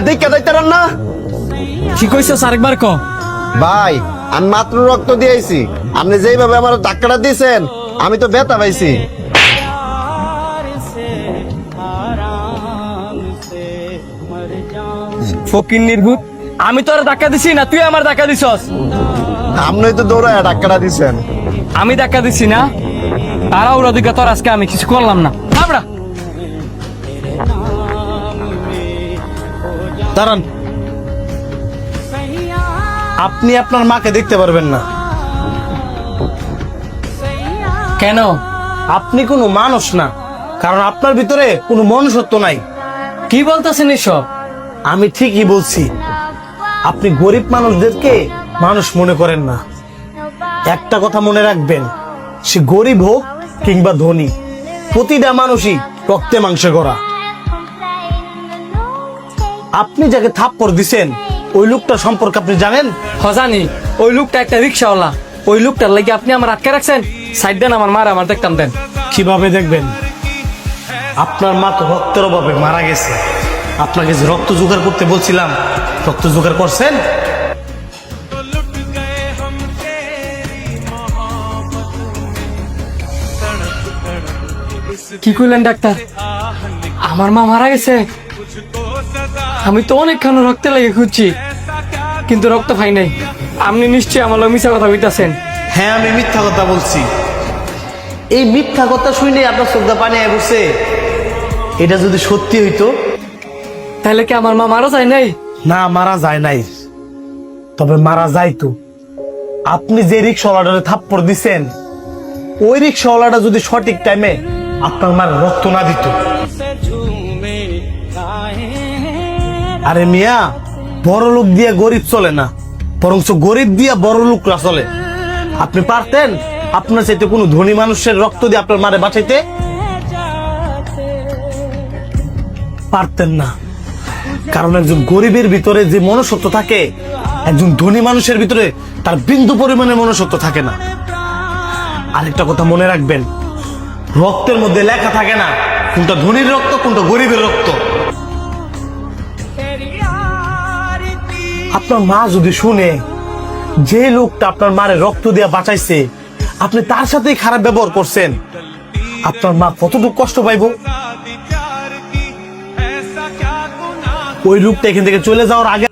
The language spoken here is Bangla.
দেখে যাইতারেন না? কি কইছস আরেকবার ক। ভাই আমি মাত্র রক্ত দিয়েছি, আপনি যেইভাবে আমার ধাক্কাটা দিয়েছেন আমি তো ব্যথা পাইছি। ফকির নির্ভূত, আমি তোর ধাক্কা দিছি না তুই আমার ধাক্কা দিছস? আপনি তো দৌড়ায় ধাক্কাটা দিছেন। আমি ধাক্কা দিছি না, তারা ওর অধিকার তোর আজকে আমি কিছু করলাম না। আমরা দাঁড়ান, আপনি আপনার মাকে দেখতে পারবেন না। কেন? আপনি কোনো মানুষ না, কারণ আপনার ভিতরে কোনো মনুষ্যত্ব নাই। কি বলতেছেন এসব? আমি ঠিকই বলছি, আপনি গরিব মানুষদেরকে মানুষ মনে করেন না। একটা কথা মনে রাখবেন, সে গরিব হোক কিংবা ধনী, প্রতিটা মানুষই রক্তে মাংসে গড়া। আপনি যাকে থাপ্পড় দিছেন ওই লোকটা সম্পর্কে আপনি জানেন? জানি, ওই লোকটা একটা রিক্সাওয়ালা। ওই লোকটার লাগে আপনি আমার আটকে রাখছেন। সাইড দেন, আমার মার আমার দেখতাম দেন। কিভাবে দেখবেন? আপনার মা তো রক্তের অভাবে মারা গেছে। আপনাকে যে রক্ত জোগাড় করতে বলছিলাম, রক্ত জোগাড় করছেন? কি করলেন ডাক্তার? আমার মা মারা গেছে? আমি তো অনেকক্ষণ রক্তে লেগে খুঁজছি, কিন্তু রক্ত পাই নাই। আপনি নিশ্চয়ই আমার মিশা কথা বলতেছেন। হ্যাঁ, আমি মিথ্যা কথা বলছি। এই মিথ্যা কথা শুনে আপনার চোখটা পানি আয় বসে। এটা যদি সত্যি হইতো, তাহলে কি আমার মা মারা যায় নাই? না, মারা যায় নাই, তবে মারা যাইতো। আপনি যে রিক্সাওয়ালাটা থাপ্পড় দিছেন, ওই রিক্সাওয়ালাটা যদি সঠিক টাইমে আপনার মার রক্ত না দিত। আরে মিয়া, বড় লোক দিয়ে গরিব চলে না, বরঞ্চ গরিব দিয়ে বড় লোকরা চলে। আপনি পারতেন আপনার চাইতে কোনো ধনী মানুষের রক্ত দিয়ে আপনার মারে বাঁচাইতে? পারতেন না, কারণ একজন গরিবের ভিতরে যে মনুষ্যত্ব থাকে, একজন ধনী মানুষের ভিতরে তার বিন্দু পরিমাণে মনুষ্যত্ব থাকে না। আরেকটা কথা মনে রাখবেন, রক্তের মধ্যে লেখা থাকে না কোনটা ধনীর রক্ত কোনটা গরিবের রক্ত। আপনার মা যদি শুনে যে লোকটা আপনার মারে রক্ত দিয়ে বাঁচাইছে আপনি তার সাথেই খারাপ ব্যবহার করছেন, আপনার মা কতটুকু কষ্ট পাইব? ওই লোকটা এখান থেকে চলে যাওয়ার আগে